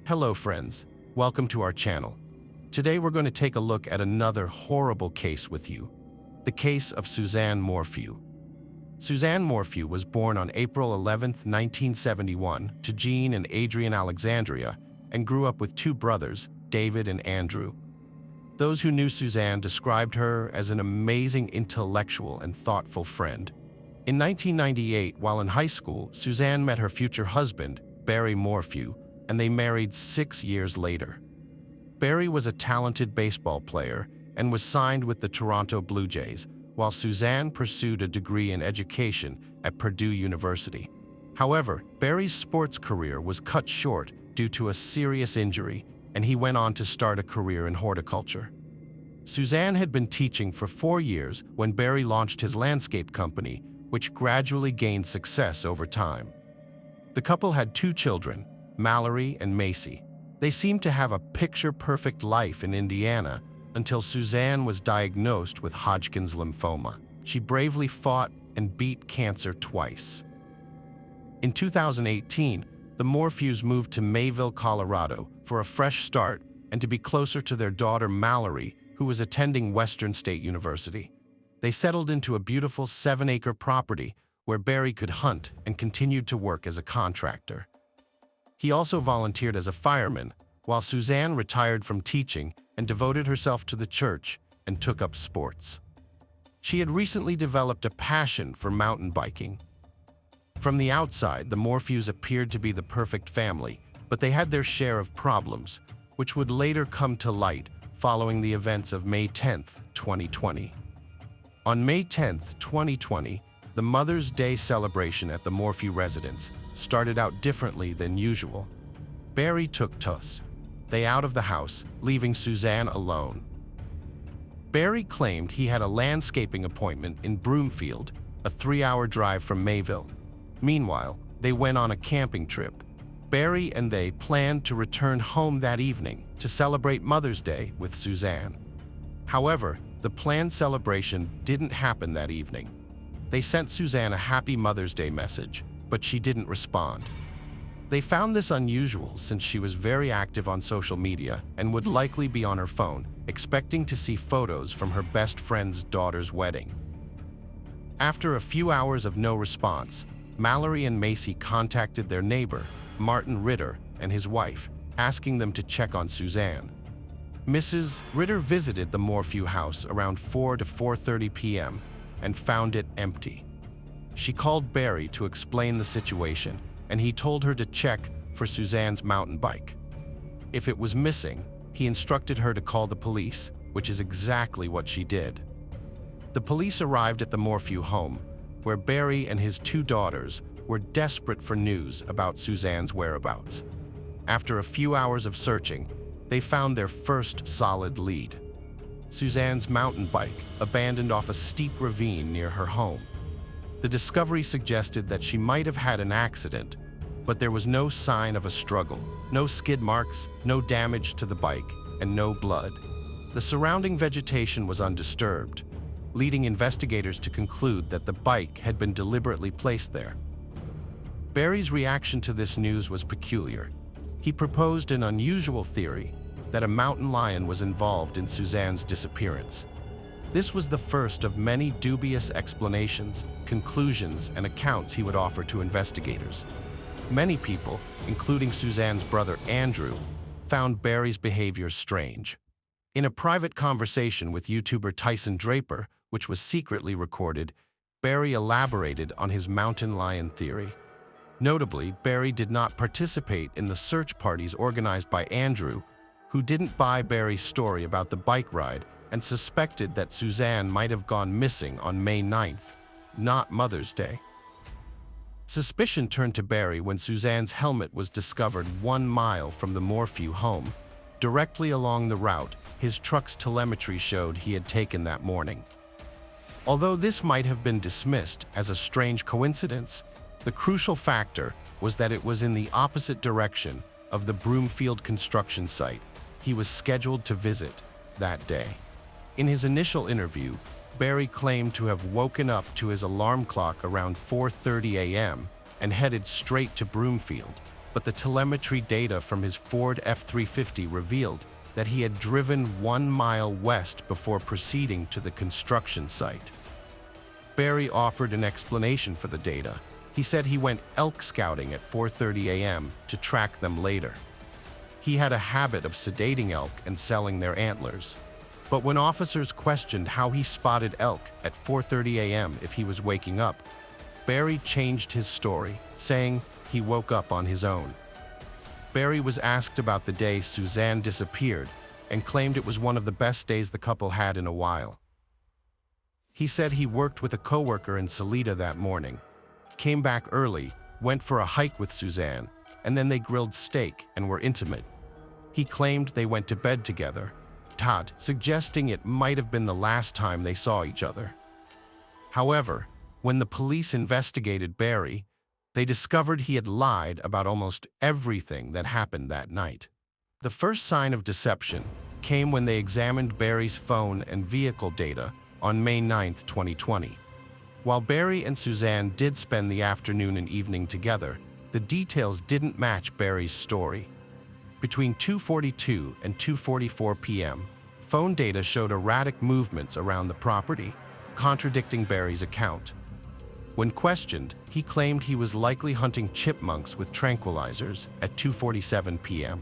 Hello friends, welcome to our channel. Today we're going to take a look at another horrible case with you, the case of Suzanne Morphew. Suzanne Morphew was born on April 11, 1971 to Jean and Adrian Alexandria and grew up with two brothers, David and Andrew. Those who knew Suzanne described her as an amazing intellectual and thoughtful friend. In 1998, while in high school, Suzanne met her future husband, Barry Morphew, and they married 6 years later. Barry was a talented baseball player and was signed with the Toronto Blue Jays, while Suzanne pursued a degree in education at Purdue University. However, Barry's sports career was cut short due to a serious injury, and he went on to start a career in horticulture. Suzanne had been teaching for 4 years when Barry launched his landscape company, which gradually gained success over time. The couple had 2 children, Mallory and Macy. They seemed to have a picture-perfect life in Indiana until Suzanne was diagnosed with Hodgkin's lymphoma. She bravely fought and beat cancer twice. In 2018, the Morphews moved to Mayville, Colorado for a fresh start and to be closer to their daughter Mallory, who was attending Western State University. They settled into a beautiful 7-acre property where Barry could hunt and continued to work as a contractor. He also volunteered as a fireman, while Suzanne retired from teaching and devoted herself to the church and took up sports. She had recently developed a passion for mountain biking. From the outside, the Morphews appeared to be the perfect family, but they had their share of problems, which would later come to light following the events of May 10, 2020. On May 10, 2020, the Mother's Day celebration at the Morphew residence started out differently than usual. Barry took they out of the house, leaving Suzanne alone. Barry claimed he had a landscaping appointment in Broomfield, a 3-hour drive from Mayville. Meanwhile, they went on a camping trip. Barry and they planned to return home that evening to celebrate Mother's Day with Suzanne. However, the planned celebration didn't happen that evening. They sent Suzanne a happy Mother's Day message, but she didn't respond. They found this unusual since she was very active on social media and would likely be on her phone, expecting to see photos from her best friend's daughter's wedding. After a few hours of no response, Mallory and Macy contacted their neighbor, Martin Ritter, and his wife, asking them to check on Suzanne. Mrs. Ritter visited the Morphew house around 4 to 4:30 p.m. and found it empty. She called Barry to explain the situation, and he told her to check for Suzanne's mountain bike. If it was missing, he instructed her to call the police, which is exactly what she did. The police arrived at the Morphew home, where Barry and his 2 daughters were desperate for news about Suzanne's whereabouts. After a few hours of searching, they found their first solid lead: Suzanne's mountain bike, abandoned off a steep ravine near her home. The discovery suggested that she might have had an accident, but there was no sign of a struggle, no skid marks, no damage to the bike, and no blood. The surrounding vegetation was undisturbed, leading investigators to conclude that the bike had been deliberately placed there. Barry's reaction to this news was peculiar. He proposed an unusual theory that a mountain lion was involved in Suzanne's disappearance. This was the first of many dubious explanations, conclusions, and accounts he would offer to investigators. Many people, including Suzanne's brother Andrew, found Barry's behavior strange. In a private conversation with YouTuber Tyson Draper, which was secretly recorded, Barry elaborated on his mountain lion theory. Notably, Barry did not participate in the search parties organized by Andrew, who didn't buy Barry's story about the bike ride and suspected that Suzanne might have gone missing on May 9th, not Mother's Day. Suspicion turned to Barry when Suzanne's helmet was discovered 1 mile from the Morphew home. Directly along the route, his truck's telemetry showed he had taken that morning. Although this might have been dismissed as a strange coincidence, the crucial factor was that it was in the opposite direction of the Broomfield construction site he was scheduled to visit that day. In his initial interview, Barry claimed to have woken up to his alarm clock around 4:30 a.m. and headed straight to Broomfield. but the telemetry data from his Ford F-350 revealed that he had driven 1 mile west before proceeding to the construction site. Barry offered an explanation for the data. He said he went elk scouting at 4:30 a.m. to track them later. He had a habit of sedating elk and selling their antlers. But when officers questioned how he spotted elk at 4:30 a.m. if he was waking up, Barry changed his story, saying he woke up on his own. Barry was asked about the day Suzanne disappeared and claimed it was one of the best days the couple had in a while. He said he worked with a coworker in Salida that morning, came back early, went for a hike with Suzanne, and then they grilled steak and were intimate. He claimed they went to bed together, suggesting it might have been the last time they saw each other. However, when the police investigated Barry, they discovered he had lied about almost everything that happened that night. The first sign of deception came when they examined Barry's phone and vehicle data on May 9, 2020. While Barry and Suzanne did spend the afternoon and evening together, the details didn't match Barry's story. Between 2:42 and 2:44 p.m., phone data showed erratic movements around the property, contradicting Barry's account. When questioned, he claimed he was likely hunting chipmunks with tranquilizers at 2:47 p.m.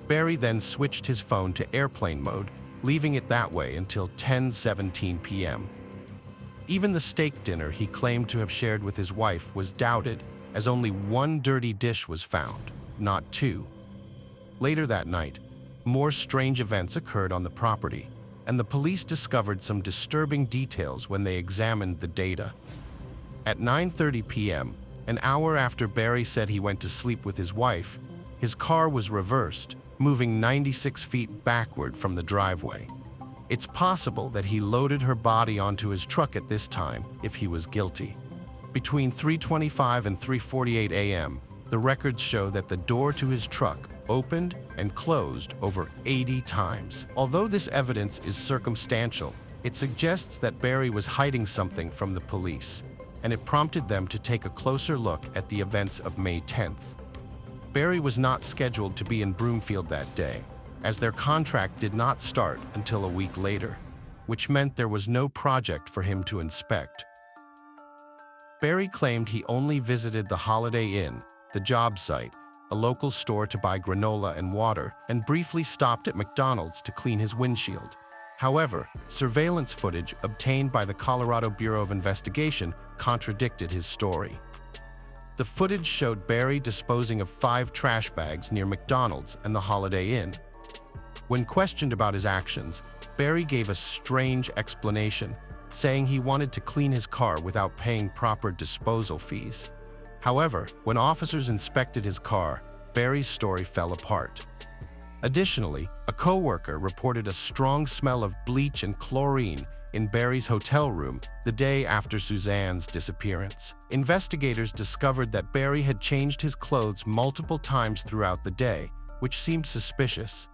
Barry then switched his phone to airplane mode, leaving it that way until 10:17 p.m. Even the steak dinner he claimed to have shared with his wife was doubted, as only one dirty dish was found, not two. Later that night, more strange events occurred on the property, and the police discovered some disturbing details when they examined the data. At 9:30 p.m., an hour after Barry said he went to sleep with his wife, his car was reversed, moving 96 feet backward from the driveway. It's possible that he loaded her body onto his truck at this time if he was guilty. Between 3:25 and 3:48 a.m., the records show that the door to his truck opened and closed over 80 times. Although this evidence is circumstantial, it suggests that Barry was hiding something from the police, and it prompted them to take a closer look at the events of May 10th. Barry was not scheduled to be in Broomfield that day, as their contract did not start until a week later, which meant there was no project for him to inspect. Barry claimed he only visited the Holiday Inn, the job site, a local store to buy granola and water, and briefly stopped at McDonald's to clean his windshield. However, surveillance footage obtained by the Colorado Bureau of Investigation contradicted his story. The footage showed Barry disposing of 5 trash bags near McDonald's and the Holiday Inn. When questioned about his actions, Barry gave a strange explanation, saying he wanted to clean his car without paying proper disposal fees. However, when officers inspected his car, Barry's story fell apart. Additionally, a coworker reported a strong smell of bleach and chlorine in Barry's hotel room the day after Suzanne's disappearance. Investigators discovered that Barry had changed his clothes multiple times throughout the day, which seemed suspicious.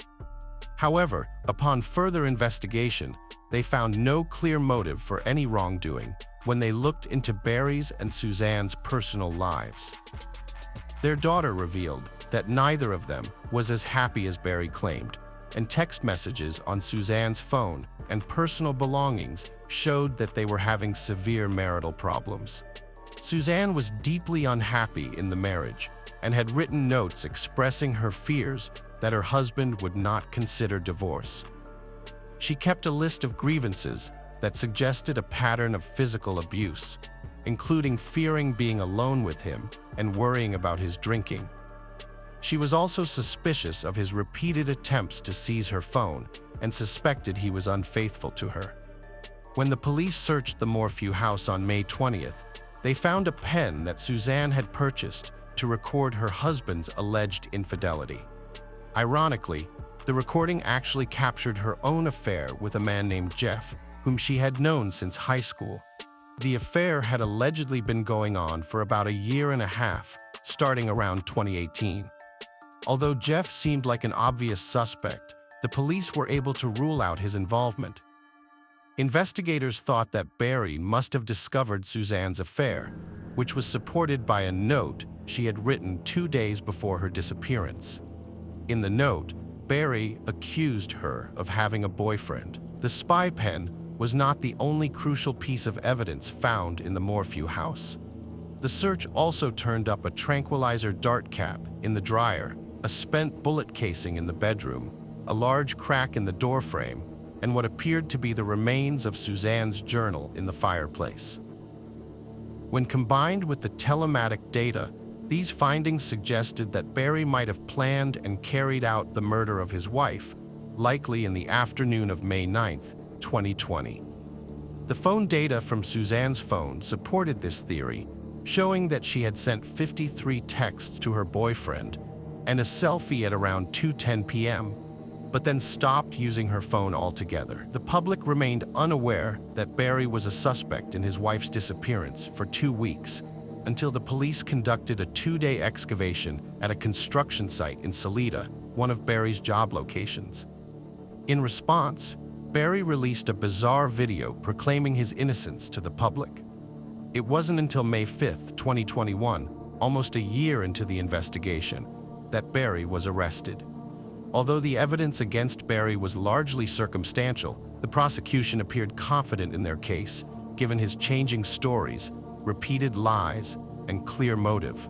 However, upon further investigation, they found no clear motive for any wrongdoing when they looked into Barry's and Suzanne's personal lives. Their daughter revealed that neither of them was as happy as Barry claimed, and text messages on Suzanne's phone and personal belongings showed that they were having severe marital problems. Suzanne was deeply unhappy in the marriage and had written notes expressing her fears that her husband would not consider divorce. She kept a list of grievances that suggested a pattern of physical abuse, including fearing being alone with him and worrying about his drinking. She was also suspicious of his repeated attempts to seize her phone and suspected he was unfaithful to her. When the police searched the Morphew house on May 20th, they found a pen that Suzanne had purchased to record her husband's alleged infidelity. Ironically, the recording actually captured her own affair with a man named Jeff, whom she had known since high school. The affair had allegedly been going on for about 1.5 years, starting around 2018. Although Jeff seemed like an obvious suspect, the police were able to rule out his involvement. Investigators thought that Barry must have discovered Suzanne's affair, which was supported by a note she had written 2 days before her disappearance. In the note, Barry accused her of having a boyfriend. The spy pen was not the only crucial piece of evidence found in the Morphew house. The search also turned up a tranquilizer dart cap in the dryer, a spent bullet casing in the bedroom, a large crack in the doorframe, and what appeared to be the remains of Suzanne's journal in the fireplace. When combined with the telematic data, these findings suggested that Barry might have planned and carried out the murder of his wife, likely in the afternoon of May 9, 2020. The phone data from Suzanne's phone supported this theory, showing that she had sent 53 texts to her boyfriend and a selfie at around 2:10 p.m., but then stopped using her phone altogether. The public remained unaware that Barry was a suspect in his wife's disappearance for 2 weeks, until the police conducted a 2-day excavation at a construction site in Salida, one of Barry's job locations. In response, Barry released a bizarre video proclaiming his innocence to the public. It wasn't until May 5, 2021, almost a year into the investigation, that Barry was arrested. Although the evidence against Barry was largely circumstantial, the prosecution appeared confident in their case, given his changing stories, repeated lies, and clear motive.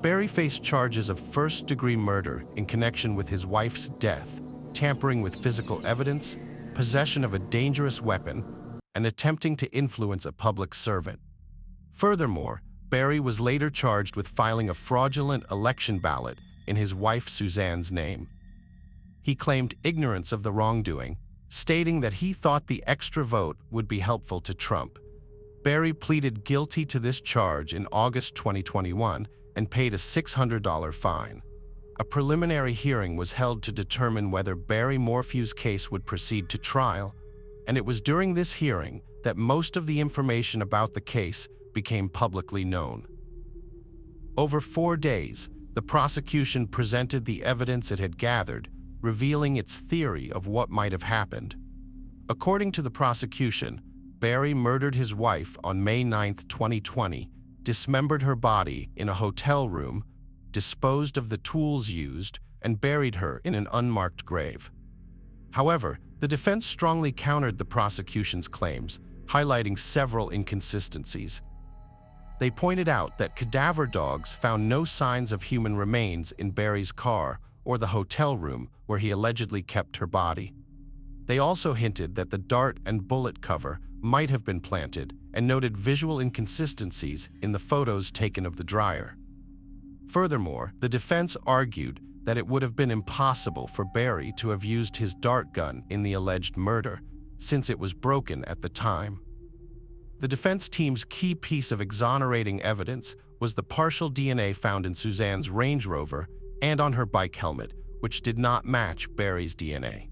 Barry faced charges of first-degree murder in connection with his wife's death, tampering with physical evidence, possession of a dangerous weapon, and attempting to influence a public servant. Furthermore, Barry was later charged with filing a fraudulent election ballot in his wife Suzanne's name. He claimed ignorance of the wrongdoing, stating that he thought the extra vote would be helpful to Trump. Barry pleaded guilty to this charge in August 2021 and paid a $600 fine. A preliminary hearing was held to determine whether Barry Morphew's case would proceed to trial, and it was during this hearing that most of the information about the case became publicly known. Over 4 days, the prosecution presented the evidence it had gathered, revealing its theory of what might have happened. According to the prosecution, Barry murdered his wife on May 9, 2020, dismembered her body in a hotel room, disposed of the tools used, and buried her in an unmarked grave. However, the defense strongly countered the prosecution's claims, highlighting several inconsistencies. They pointed out that cadaver dogs found no signs of human remains in Barry's car or the hotel room where he allegedly kept her body. They also hinted that the dart and bullet cover might have been planted and noted visual inconsistencies in the photos taken of the dryer. Furthermore, the defense argued that it would have been impossible for Barry to have used his dart gun in the alleged murder, since it was broken at the time. The defense team's key piece of exonerating evidence was the partial DNA found in Suzanne's Range Rover and on her bike helmet, which did not match Barry's DNA.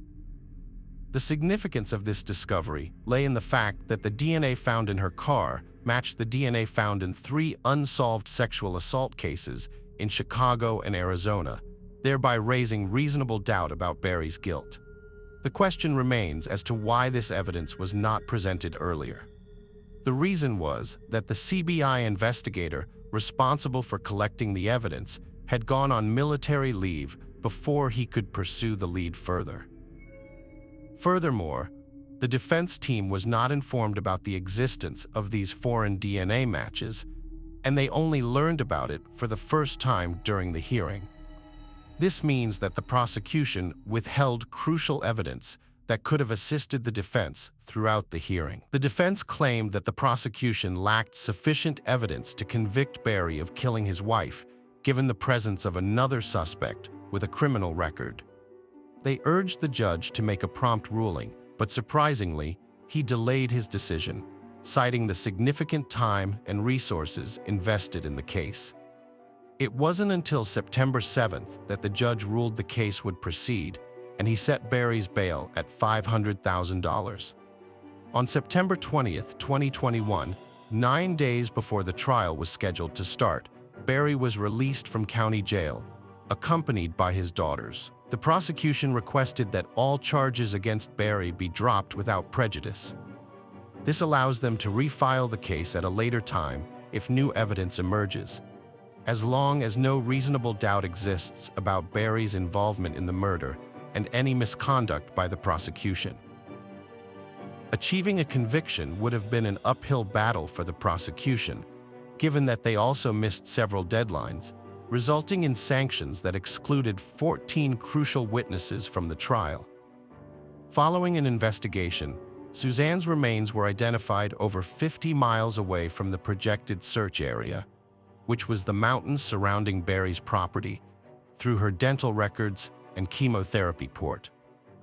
The significance of this discovery lay in the fact that the DNA found in her car matched the DNA found in 3 unsolved sexual assault cases in Chicago and Arizona, thereby raising reasonable doubt about Barry's guilt. The question remains as to why this evidence was not presented earlier. The reason was that the CBI investigator responsible for collecting the evidence had gone on military leave before he could pursue the lead further. Furthermore, the defense team was not informed about the existence of these foreign DNA matches, and they only learned about it for the first time during the hearing. This means that the prosecution withheld crucial evidence that could have assisted the defense throughout the hearing. The defense claimed that the prosecution lacked sufficient evidence to convict Barry of killing his wife, given the presence of another suspect with a criminal record. They urged the judge to make a prompt ruling, but surprisingly, he delayed his decision, citing the significant time and resources invested in the case. It wasn't until September 7th that the judge ruled the case would proceed, and he set Barry's bail at $500,000. On September 20th, 2021, 9 days before the trial was scheduled to start, Barry was released from county jail, accompanied by his daughters. The prosecution requested that all charges against Barry be dropped without prejudice. This allows them to refile the case at a later time if new evidence emerges, as long as no reasonable doubt exists about Barry's involvement in the murder and any misconduct by the prosecution. Achieving a conviction would have been an uphill battle for the prosecution, given that they also missed several deadlines, resulting in sanctions that excluded 14 crucial witnesses from the trial. Following an investigation, Suzanne's remains were identified over 50 miles away from the projected search area, which was the mountains surrounding Barry's property, through her dental records and chemotherapy port.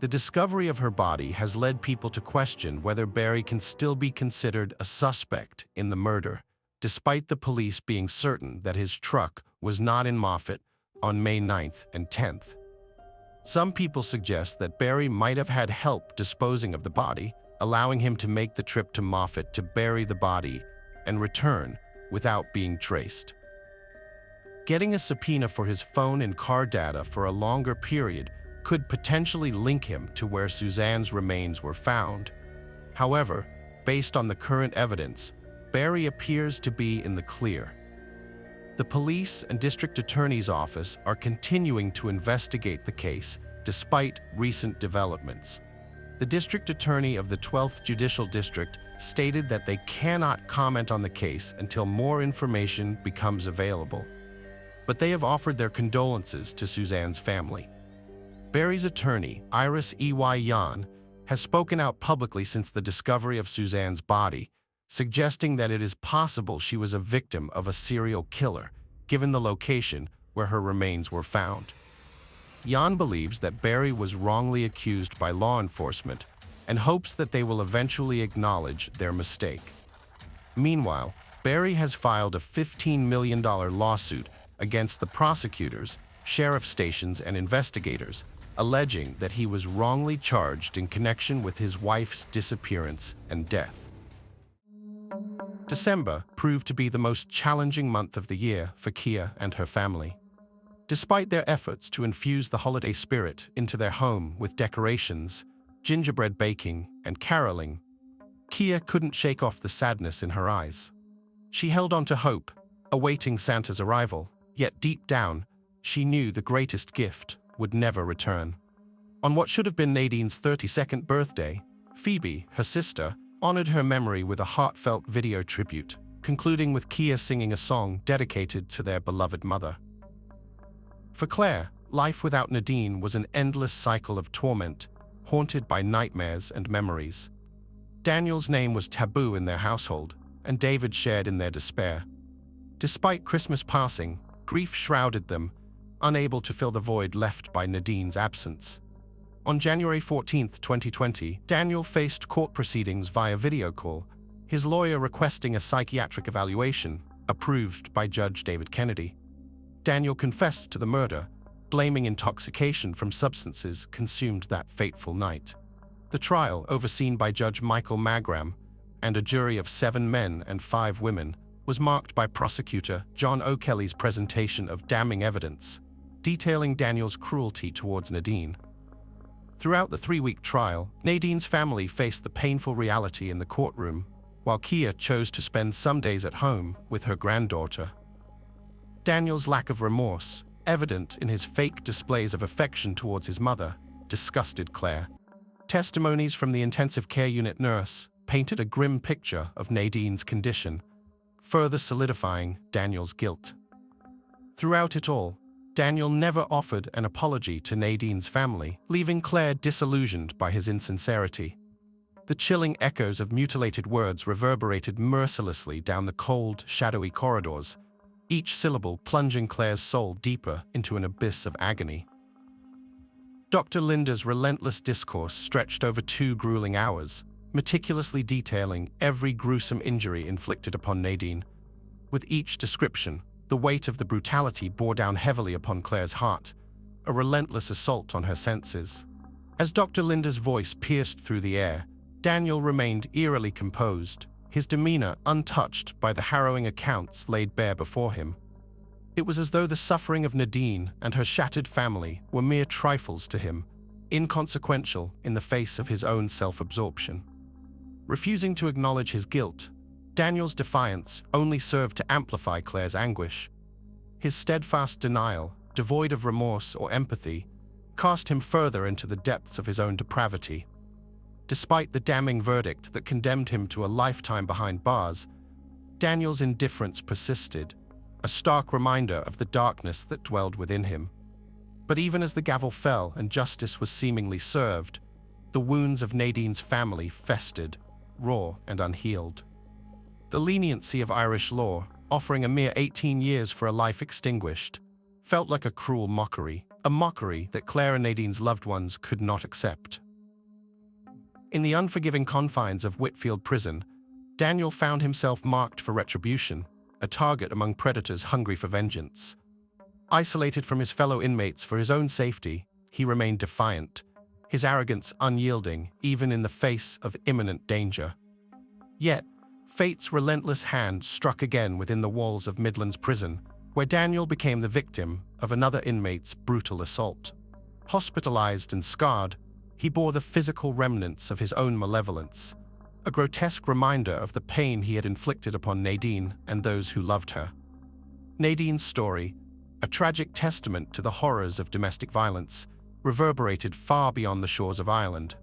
The discovery of her body has led people to question whether Barry can still be considered a suspect in the murder, despite the police being certain that his truck was not in Moffat on May 9th and 10th. Some people suggest that Barry might have had help disposing of the body, allowing him to make the trip to Moffat to bury the body and return without being traced. Getting a subpoena for his phone and car data for a longer period could potentially link him to where Suzanne's remains were found. However, based on the current evidence, Barry appears to be in the clear. The police and district attorney's office are continuing to investigate the case despite recent developments. The district attorney of the 12th Judicial District stated that they cannot comment on the case until more information becomes available, but they have offered their condolences to Suzanne's family. Barry's attorney, Iris E.Y. Yan, has spoken out publicly since the discovery of Suzanne's body, suggesting that it is possible she was a victim of a serial killer, given the location where her remains were found. Yan believes that Barry was wrongly accused by law enforcement and hopes that they will eventually acknowledge their mistake. Meanwhile, Barry has filed a $15 million lawsuit against the prosecutors, sheriff stations, and investigators, alleging that he was wrongly charged in connection with his wife's disappearance and death. December proved to be the most challenging month of the year for Kia and her family. Despite their efforts to infuse the holiday spirit into their home with decorations, gingerbread baking, and caroling, Kia couldn't shake off the sadness in her eyes. She held on to hope, awaiting Santa's arrival, yet deep down, she knew the greatest gift would never return. On what should have been Nadine's 32nd birthday, Phoebe, her sister, honored her memory with a heartfelt video tribute, concluding with Kia singing a song dedicated to their beloved mother. For Claire, life without Nadine was an endless cycle of torment, haunted by nightmares and memories. Daniel's name was taboo in their household, and David shared in their despair. Despite Christmas passing, grief shrouded them, unable to fill the void left by Nadine's absence. On January 14, 2020, Daniel faced court proceedings via video call, his lawyer requesting a psychiatric evaluation, approved by Judge David Kennedy. Daniel confessed to the murder, blaming intoxication from substances consumed that fateful night. The trial, overseen by Judge Michael Magram and a jury of 7 men and 5 women, was marked by prosecutor John O'Kelly's presentation of damning evidence, detailing Daniel's cruelty towards Nadine. Throughout the 3-week trial, Nadine's family faced the painful reality in the courtroom, while Kia chose to spend some days at home with her granddaughter. Daniel's lack of remorse, evident in his fake displays of affection towards his mother, disgusted Claire. Testimonies from the intensive care unit nurse painted a grim picture of Nadine's condition, further solidifying Daniel's guilt. Throughout it all, Daniel never offered an apology to Nadine's family, leaving Claire disillusioned by his insincerity. The chilling echoes of mutilated words reverberated mercilessly down the cold, shadowy corridors, each syllable plunging Claire's soul deeper into an abyss of agony. Dr. Linda's relentless discourse stretched over 2 grueling hours, meticulously detailing every gruesome injury inflicted upon Nadine. With each description, the weight of the brutality bore down heavily upon Claire's heart, a relentless assault on her senses. As Dr. Linda's voice pierced through the air, Daniel remained eerily composed, his demeanor untouched by the harrowing accounts laid bare before him. It was as though the suffering of Nadine and her shattered family were mere trifles to him, inconsequential in the face of his own self-absorption. Refusing to acknowledge his guilt, Daniel's defiance only served to amplify Claire's anguish. His steadfast denial, devoid of remorse or empathy, cast him further into the depths of his own depravity. Despite the damning verdict that condemned him to a lifetime behind bars, Daniel's indifference persisted, a stark reminder of the darkness that dwelled within him. But even as the gavel fell and justice was seemingly served, the wounds of Nadine's family festered, raw and unhealed. The leniency of Irish law, offering a mere 18 years for a life extinguished, felt like a cruel mockery, a mockery that Claire and Nadine's loved ones could not accept. In the unforgiving confines of Whitfield Prison, Daniel found himself marked for retribution, a target among predators hungry for vengeance. Isolated from his fellow inmates for his own safety, he remained defiant, his arrogance unyielding even in the face of imminent danger. Yet, fate's relentless hand struck again within the walls of Midlands Prison, where Daniel became the victim of another inmate's brutal assault. Hospitalized and scarred, he bore the physical remnants of his own malevolence, a grotesque reminder of the pain he had inflicted upon Nadine and those who loved her. Nadine's story, a tragic testament to the horrors of domestic violence, reverberated far beyond the shores of Ireland.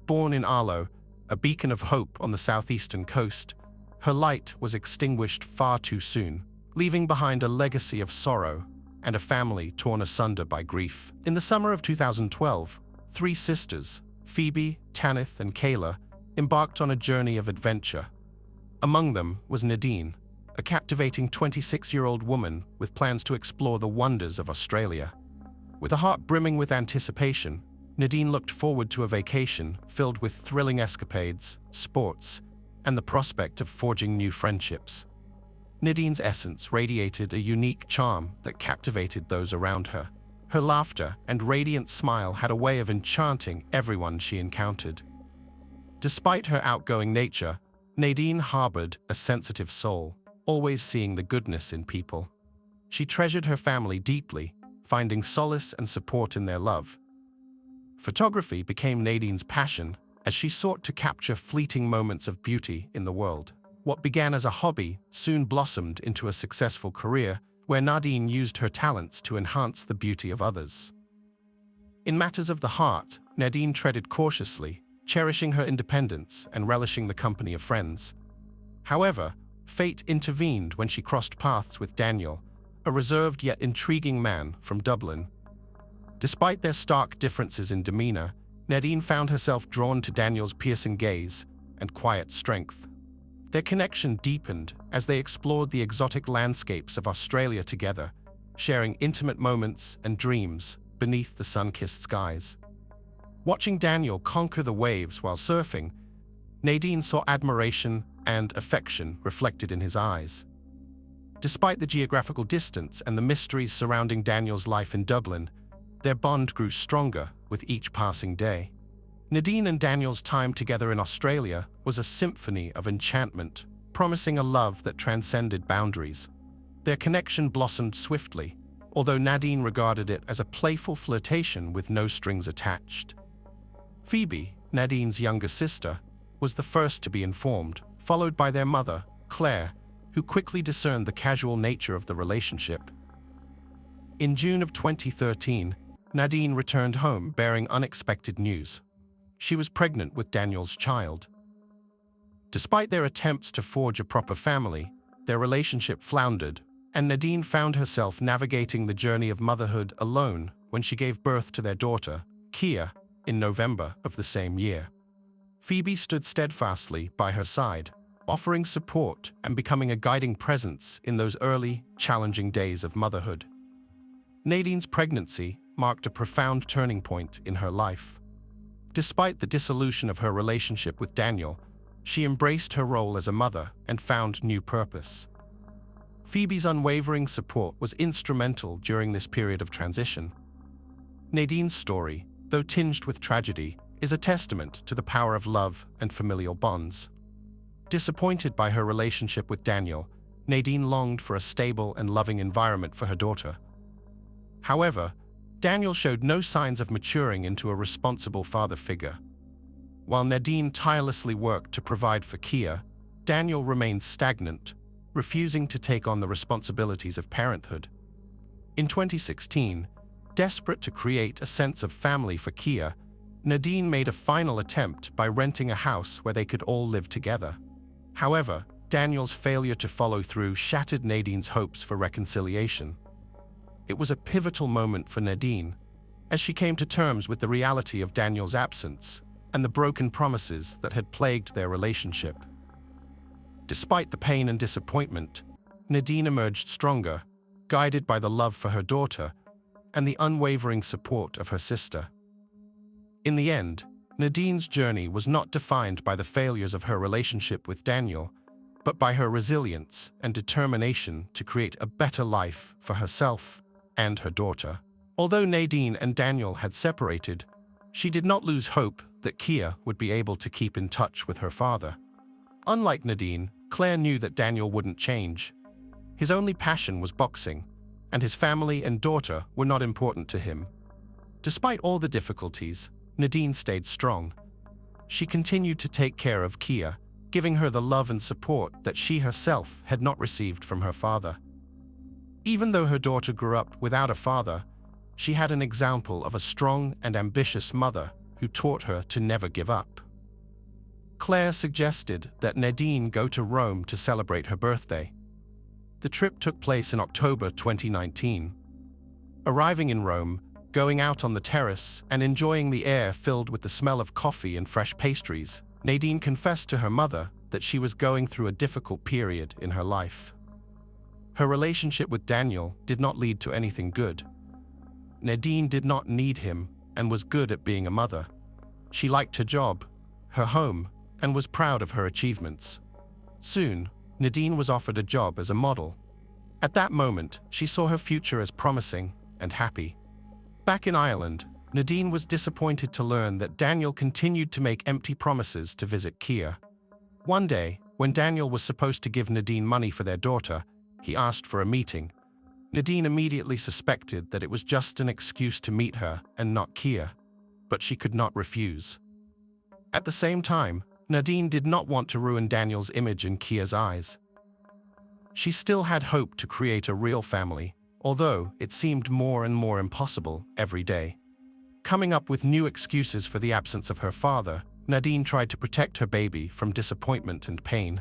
Born in Arlo, a beacon of hope on the southeastern coast, her light was extinguished far too soon, leaving behind a legacy of sorrow and a family torn asunder by grief. In the summer of 2012, three sisters, Phoebe, Tanith, and Kayla, embarked on a journey of adventure. Among them was Nadine, a captivating 26-year-old woman with plans to explore the wonders of Australia. With a heart brimming with anticipation, Nadine looked forward to a vacation filled with thrilling escapades, sports, and the prospect of forging new friendships. Nadine's essence radiated a unique charm that captivated those around her. Her laughter and radiant smile had a way of enchanting everyone she encountered. Despite her outgoing nature, Nadine harbored a sensitive soul, always seeing the goodness in people. She treasured her family deeply, finding solace and support in their love. Photography became Nadine's passion as she sought to capture fleeting moments of beauty in the world. What began as a hobby soon blossomed into a successful career where Nadine used her talents to enhance the beauty of others. In matters of the heart, Nadine treaded cautiously, cherishing her independence and relishing the company of friends. However, fate intervened when she crossed paths with Daniel, a reserved yet intriguing man from Dublin. Despite their stark differences in demeanor, Nadine found herself drawn to Daniel's piercing gaze and quiet strength. Their connection deepened as they explored the exotic landscapes of Australia together, sharing intimate moments and dreams beneath the sun-kissed skies. Watching Daniel conquer the waves while surfing, Nadine saw admiration and affection reflected in his eyes. Despite the geographical distance and the mysteries surrounding Daniel's life in Dublin, their bond grew stronger with each passing day. Nadine and Daniel's time together in Australia was a symphony of enchantment, promising a love that transcended boundaries. Their connection blossomed swiftly, although Nadine regarded it as a playful flirtation with no strings attached. Phoebe, Nadine's younger sister, was the first to be informed, followed by their mother, Claire, who quickly discerned the casual nature of the relationship. In June of 2013, Nadine returned home bearing unexpected news. She was pregnant with Daniel's child. Despite their attempts to forge a proper family, their relationship floundered, and Nadine found herself navigating the journey of motherhood alone when she gave birth to their daughter, Kia, in November of the same year. Phoebe stood steadfastly by her side, offering support and becoming a guiding presence in those early, challenging days of motherhood. Nadine's pregnancy marked a profound turning point in her life. Despite the dissolution of her relationship with Daniel, she embraced her role as a mother and found new purpose. Phoebe's unwavering support was instrumental during this period of transition. Nadine's story, though tinged with tragedy, is a testament to the power of love and familial bonds. Disappointed by her relationship with Daniel, Nadine longed for a stable and loving environment for her daughter. However, Daniel showed no signs of maturing into a responsible father figure. While Nadine tirelessly worked to provide for Kia, Daniel remained stagnant, refusing to take on the responsibilities of parenthood. In 2016, desperate to create a sense of family for Kia, Nadine made a final attempt by renting a house where they could all live together. However, Daniel's failure to follow through shattered Nadine's hopes for reconciliation. It was a pivotal moment for Nadine, as she came to terms with the reality of Daniel's absence and the broken promises that had plagued their relationship. Despite the pain and disappointment, Nadine emerged stronger, guided by the love for her daughter and the unwavering support of her sister. In the end, Nadine's journey was not defined by the failures of her relationship with Daniel, but by her resilience and determination to create a better life for herself and her daughter. Although Nadine and Daniel had separated, she did not lose hope that Kia would be able to keep in touch with her father. Unlike Nadine, Claire knew that Daniel wouldn't change. His only passion was boxing, and his family and daughter were not important to him. Despite all the difficulties, Nadine stayed strong. She continued to take care of Kia, giving her the love and support that she herself had not received from her father. Even though her daughter grew up without a father, she had an example of a strong and ambitious mother who taught her to never give up. Claire suggested that Nadine go to Rome to celebrate her birthday. The trip took place in October 2019. Arriving in Rome, going out on the terrace and enjoying the air filled with the smell of coffee and fresh pastries, Nadine confessed to her mother that she was going through a difficult period in her life. Her relationship with Daniel did not lead to anything good. Nadine did not need him and was good at being a mother. She liked her job, her home, and was proud of her achievements. Soon, Nadine was offered a job as a model. At that moment, she saw her future as promising and happy. Back in Ireland, Nadine was disappointed to learn that Daniel continued to make empty promises to visit Kia. One day, when Daniel was supposed to give Nadine money for their daughter, he asked for a meeting. Nadine immediately suspected that it was just an excuse to meet her and not Kia, but she could not refuse. At the same time, Nadine did not want to ruin Daniel's image in Kia's eyes. She still had hope to create a real family, although it seemed more and more impossible every day. Coming up with new excuses for the absence of her father, Nadine tried to protect her baby from disappointment and pain.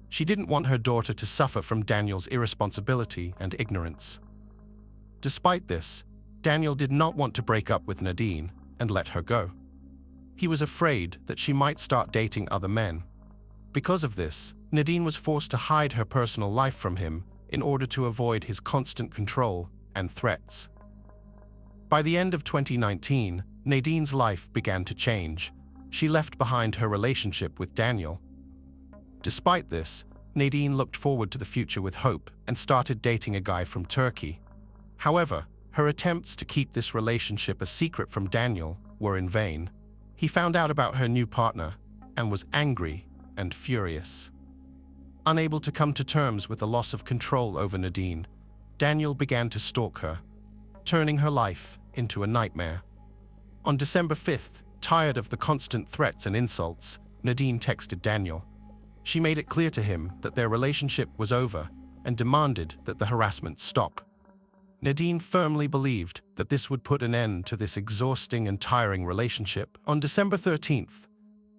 She didn't want her daughter to suffer from Daniel's irresponsibility and ignorance. Despite this, Daniel did not want to break up with Nadine and let her go. He was afraid that she might start dating other men. Because of this, Nadine was forced to hide her personal life from him in order to avoid his constant control and threats. By the end of 2019, Nadine's life began to change. She left behind her relationship with Daniel. Despite this, Nadine looked forward to the future with hope and started dating a guy from Turkey. However, her attempts to keep this relationship a secret from Daniel were in vain. He found out about her new partner and was angry and furious. Unable to come to terms with the loss of control over Nadine, Daniel began to stalk her, turning her life into a nightmare. On December 5th, tired of the constant threats and insults, Nadine texted Daniel. She made it clear to him that their relationship was over and demanded that the harassment stop. Nadine firmly believed that this would put an end to this exhausting and tiring relationship. On December 13th,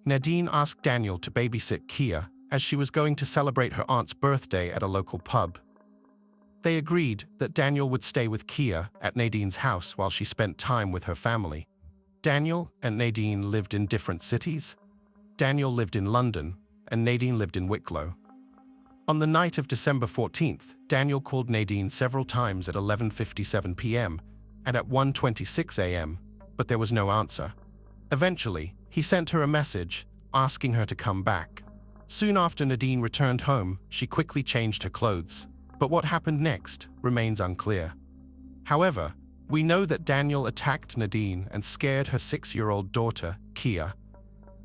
Nadine asked Daniel to babysit Kia as she was going to celebrate her aunt's birthday at a local pub. They agreed that Daniel would stay with Kia at Nadine's house while she spent time with her family. Daniel and Nadine lived in different cities. Daniel lived in London, and Nadine lived in Wicklow. On the night of December 14th, Daniel called Nadine several times at 11:57 p.m. and at 1:26 a.m., but there was no answer. Eventually, he sent her a message asking her to come back. Soon after Nadine returned home, she quickly changed her clothes, but what happened next remains unclear. However, we know that Daniel attacked Nadine and scared her 6-year-old daughter, Kia.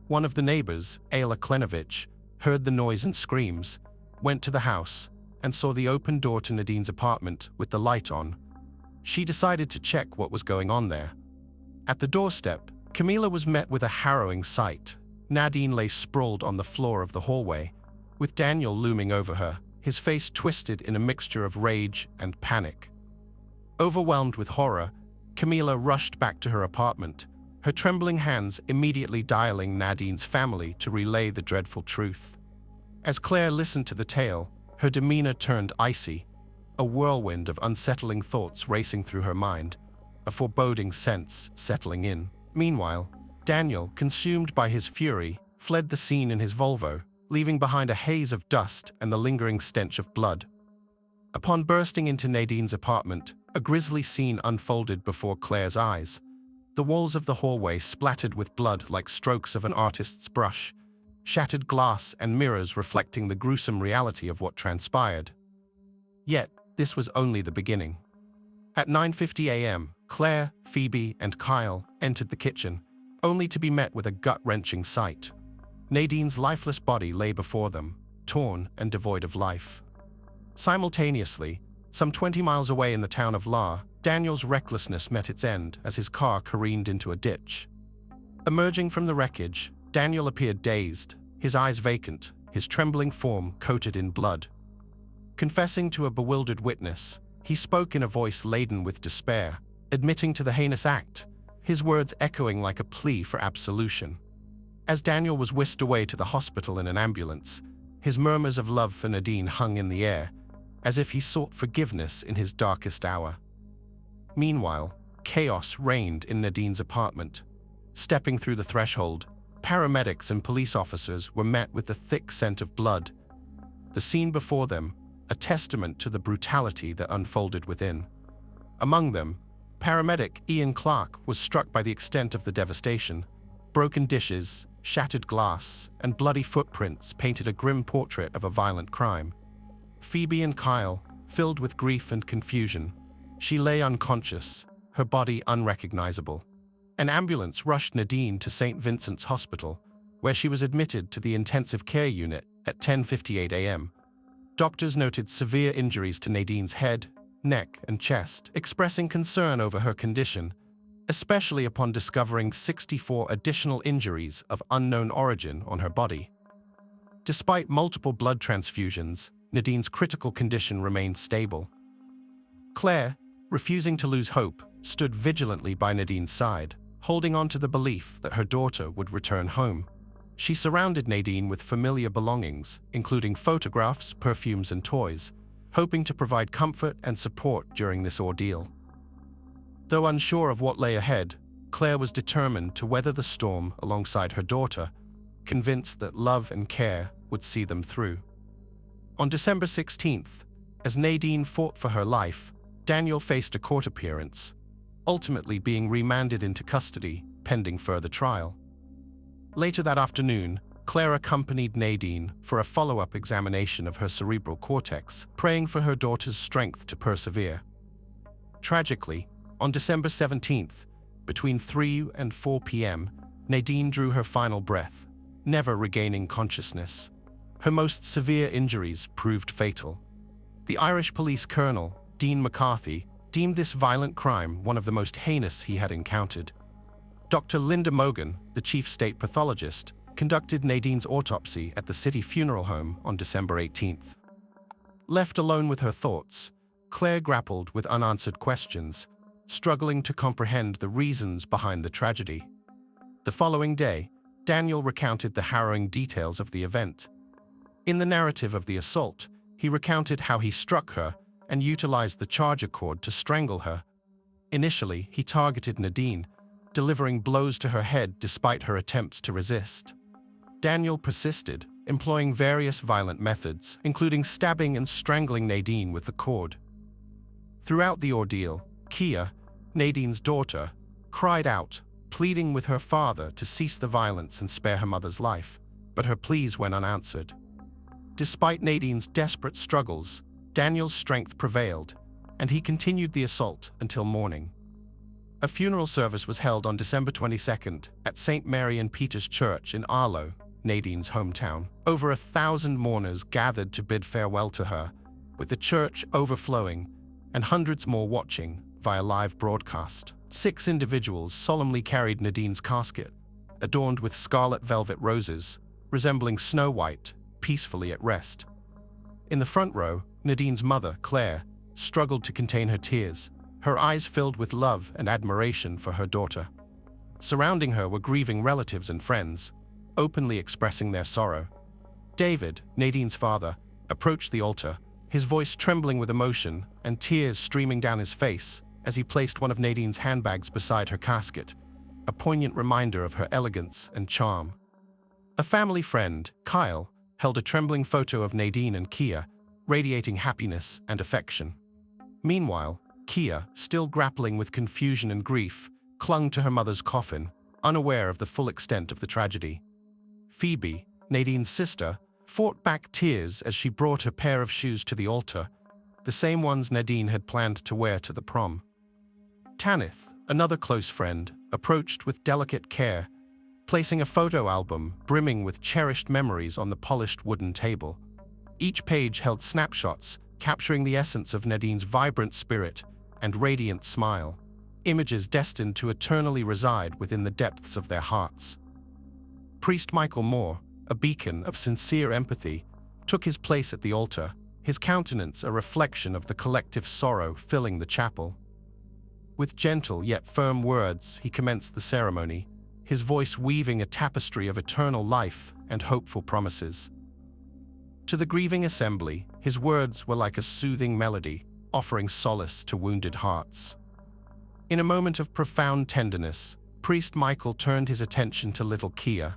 One of the neighbors, Ayla Klenovich, heard the noise and screams, went to the house, and saw the open door to Nadine's apartment with the light on. She decided to check what was going on there. At the doorstep, Camila was met with a harrowing sight. Nadine lay sprawled on the floor of the hallway, with Daniel looming over her, his face twisted in a mixture of rage and panic. Overwhelmed with horror, Camila rushed back to her apartment, her trembling hands immediately dialing Nadine's family to relay the dreadful truth. As Claire listened to the tale, her demeanor turned icy, a whirlwind of unsettling thoughts racing through her mind, a foreboding sense settling in. Meanwhile, Daniel, consumed by his fury, fled the scene in his Volvo, leaving behind a haze of dust and the lingering stench of blood. Upon bursting into Nadine's apartment, a grisly scene unfolded before Claire's eyes. The walls of the hallway splattered with blood like strokes of an artist's brush, shattered glass and mirrors reflecting the gruesome reality of what transpired. Yet, this was only the beginning. At 9:50 a.m., Claire, Phoebe, and Kyle entered the kitchen, only to be met with a gut-wrenching sight. Nadine's lifeless body lay before them, torn and devoid of life. Simultaneously, some 20 miles away in the town of La, Daniel's recklessness met its end as his car careened into a ditch. Emerging from the wreckage, Daniel appeared dazed, his eyes vacant, his trembling form coated in blood. Confessing to a bewildered witness, he spoke in a voice laden with despair, admitting to the heinous act, his words echoing like a plea for absolution. As Daniel was whisked away to the hospital in an ambulance, his murmurs of love for Nadine hung in the air, as if he sought forgiveness in his darkest hour. Meanwhile, chaos reigned in Nadine's apartment. Stepping through the threshold, paramedics and police officers were met with the thick scent of blood. The scene before them, a testament to the brutality that unfolded within. Among them, paramedic Ian Clark was struck by the extent of the devastation. Broken dishes, shattered glass, and bloody footprints painted a grim portrait of a violent crime. Phoebe and Kyle, filled with grief and confusion, she lay unconscious, her body unrecognizable. An ambulance rushed Nadine to St. Vincent's Hospital, where she was admitted to the intensive care unit at 10:58 a.m. Doctors noted severe injuries to Nadine's head, neck, and chest, expressing concern over her condition, especially upon discovering 64 additional injuries of unknown origin on her body. Despite multiple blood transfusions, Nadine's critical condition remained stable. Claire, refusing to lose hope, stood vigilantly by Nadine's side, holding on to the belief that her daughter would return home. She surrounded Nadine with familiar belongings, including photographs, perfumes, and toys, hoping to provide comfort and support during this ordeal. Though unsure of what lay ahead, Claire was determined to weather the storm alongside her daughter, convinced that love and care would see them through. On December 16th, as Nadine fought for her life, Daniel faced a court appearance, ultimately being remanded into custody pending further trial. Later that afternoon, Claire accompanied Nadine for a follow-up examination of her cerebral cortex, praying for her daughter's strength to persevere. Tragically, on December 17th, between 3 and 4 p.m., Nadine drew her final breath, never regaining consciousness. Her most severe injuries proved fatal. The Irish police colonel, Dean McCarthy, deemed this violent crime one of the most heinous he had encountered. Dr. Linda Mogan, the chief state pathologist, conducted Nadine's autopsy at the city funeral home on December 18th. Left alone with her thoughts, Claire grappled with unanswered questions, struggling to comprehend the reasons behind the tragedy. The following day, Daniel recounted the harrowing details of the event. In the narrative of the assault, he recounted how he struck her and utilized the charger cord to strangle her. Initially, he targeted Nadine, delivering blows to her head despite her attempts to resist. Daniel persisted, employing various violent methods, including stabbing and strangling Nadine with the cord. Throughout the ordeal, Kia, Nadine's daughter, cried out, pleading with her father to cease the violence and spare her mother's life, but her pleas went unanswered. Despite Nadine's desperate struggles, Daniel's strength prevailed, and he continued the assault until morning. A funeral service was held on December 22nd at St. Mary and Peter's Church in Arlo, Nadine's hometown. Over 1,000 mourners gathered to bid farewell to her, with the church overflowing and hundreds more watching via live broadcast. 6 individuals solemnly carried Nadine's casket, adorned with scarlet velvet roses, resembling Snow White, peacefully at rest. In the front row, Nadine's mother, Claire, struggled to contain her tears, her eyes filled with love and admiration for her daughter. Surrounding her were grieving relatives and friends, openly expressing their sorrow. David, Nadine's father, approached the altar, his voice trembling with emotion and tears streaming down his face as he placed one of Nadine's handbags beside her casket, a poignant reminder of her elegance and charm. A family friend, Kyle, held a trembling photo of Nadine and Kia, radiating happiness and affection. Meanwhile, Kia, still grappling with confusion and grief, clung to her mother's coffin, unaware of the full extent of the tragedy. Phoebe, Nadine's sister, fought back tears as she brought her pair of shoes to the altar, the same ones Nadine had planned to wear to the prom. Tanith, another close friend, approached with delicate care, placing a photo album brimming with cherished memories on the polished wooden table. Each page held snapshots, capturing the essence of Nadine's vibrant spirit and radiant smile, images destined to eternally reside within the depths of their hearts. Priest Michael Moore, a beacon of sincere empathy, took his place at the altar, his countenance a reflection of the collective sorrow filling the chapel. With gentle yet firm words, he commenced the ceremony, his voice weaving a tapestry of eternal life and hopeful promises. To the grieving assembly, his words were like a soothing melody, offering solace to wounded hearts. In a moment of profound tenderness, Priest Michael turned his attention to little Kia,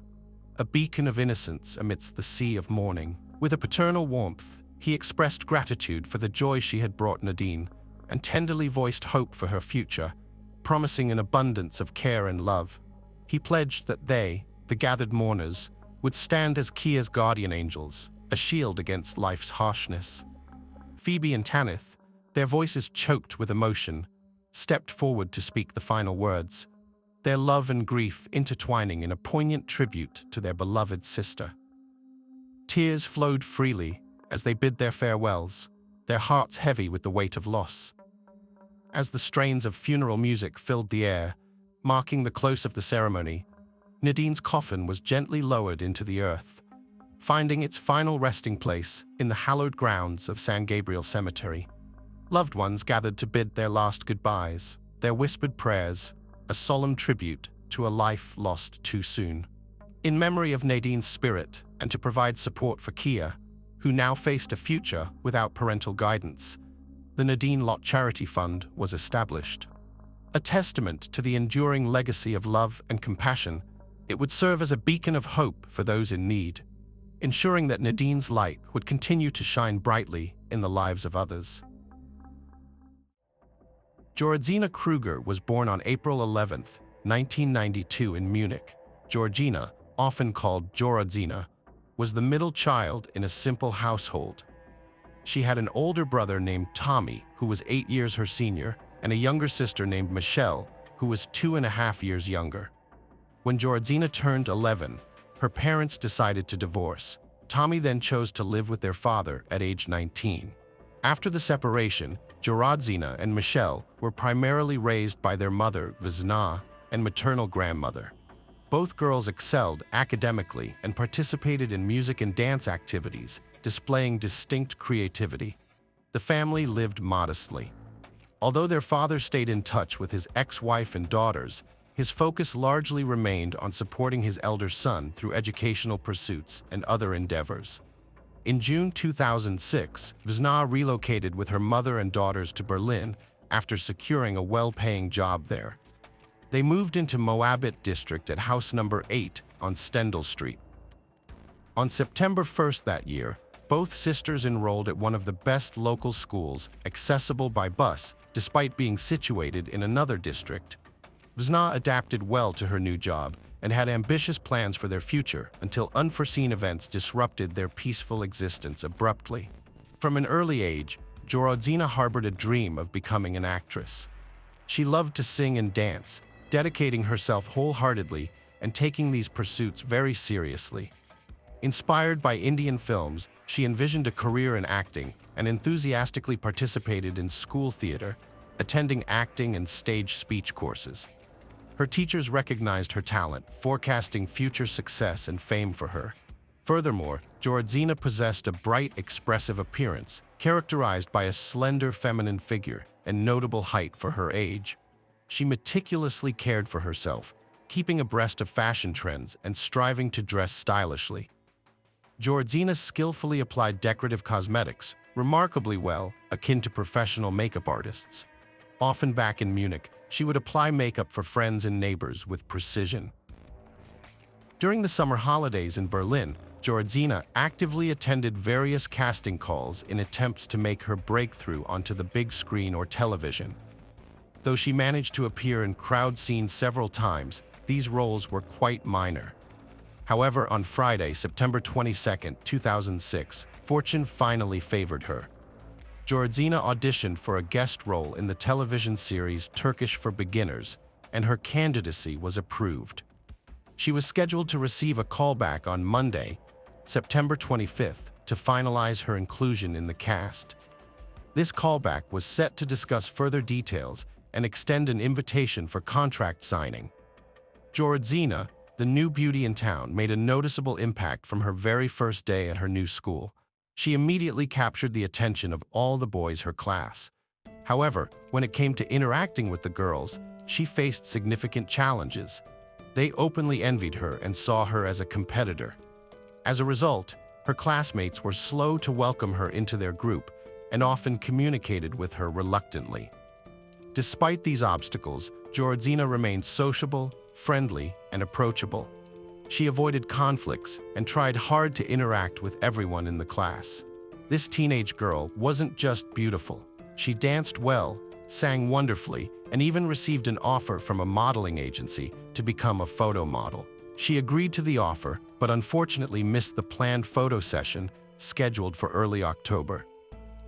a beacon of innocence amidst the sea of mourning. With a paternal warmth, he expressed gratitude for the joy she had brought Nadine, and tenderly voiced hope for her future, promising an abundance of care and love. He pledged that they, the gathered mourners, would stand as Kia's guardian angels, a shield against life's harshness. Phoebe and Tanith, their voices choked with emotion, stepped forward to speak the final words, their love and grief intertwining in a poignant tribute to their beloved sister. Tears flowed freely as they bid their farewells, their hearts heavy with the weight of loss. As the strains of funeral music filled the air, marking the close of the ceremony, Nadine's coffin was gently lowered into the earth, finding its final resting place in the hallowed grounds of San Gabriel Cemetery. Loved ones gathered to bid their last goodbyes, their whispered prayers, a solemn tribute to a life lost too soon. In memory of Nadine's spirit and to provide support for Kia, who now faced a future without parental guidance, the Nadine Lot Charity Fund was established. A testament to the enduring legacy of love and compassion, it would serve as a beacon of hope for those in need, ensuring that Nadine's light would continue to shine brightly in the lives of others. Georgina Kruger was born on April 11, 1992 in Munich. Georgina, often called Jorodzina, was the middle child in a simple household. She had an older brother named Tommy, who was 8 years her senior, and a younger sister named Michelle, who was 2.5 years younger. When Jorodzina turned 11, her parents decided to divorce. Tommy then chose to live with their father at age 19. After the separation, Jorodzina and Michelle were primarily raised by their mother, Vizna, and maternal grandmother. Both girls excelled academically and participated in music and dance activities, displaying distinct creativity. The family lived modestly. Although their father stayed in touch with his ex-wife and daughters, his focus largely remained on supporting his elder son through educational pursuits and other endeavors. In June 2006, Vizna relocated with her mother and daughters to Berlin after securing a well-paying job there. They moved into Moabit district at house number 8 on Stendal Street. On September 1st that year, both sisters enrolled at one of the best local schools, accessible by bus, despite being situated in another district. Vizna adapted well to her new job and had ambitious plans for their future until unforeseen events disrupted their peaceful existence abruptly. From an early age, Jorodzina harbored a dream of becoming an actress. She loved to sing and dance, dedicating herself wholeheartedly and taking these pursuits very seriously. Inspired by Indian films, she envisioned a career in acting and enthusiastically participated in school theater, attending acting and stage speech courses. Her teachers recognized her talent, forecasting future success and fame for her. Furthermore, Jorodzina possessed a bright, expressive appearance, characterized by a slender feminine figure, and notable height for her age. She meticulously cared for herself, keeping abreast of fashion trends and striving to dress stylishly. Georgina skillfully applied decorative cosmetics, remarkably well, akin to professional makeup artists. Often back in Munich, she would apply makeup for friends and neighbors with precision. During the summer holidays in Berlin, Georgina actively attended various casting calls in attempts to make her breakthrough onto the big screen or television. Though she managed to appear in crowd scenes several times, these roles were quite minor. However, on Friday, September 22, 2006, fortune finally favored her. Georgina auditioned for a guest role in the television series Turkish for Beginners, and her candidacy was approved. She was scheduled to receive a callback on Monday, September 25th, to finalize her inclusion in the cast. This callback was set to discuss further details and extend an invitation for contract signing. Georgina, the new beauty in town, made a noticeable impact from her very first day at her new school. She immediately captured the attention of all the boys in her class. However, when it came to interacting with the girls, she faced significant challenges. They openly envied her and saw her as a competitor. As a result, her classmates were slow to welcome her into their group and often communicated with her reluctantly. Despite these obstacles, Georgina remained sociable, friendly, and approachable. She avoided conflicts and tried hard to interact with everyone in the class. This teenage girl wasn't just beautiful. She danced well, sang wonderfully, and even received an offer from a modeling agency to become a photo model. She agreed to the offer, but unfortunately missed the planned photo session scheduled for early October.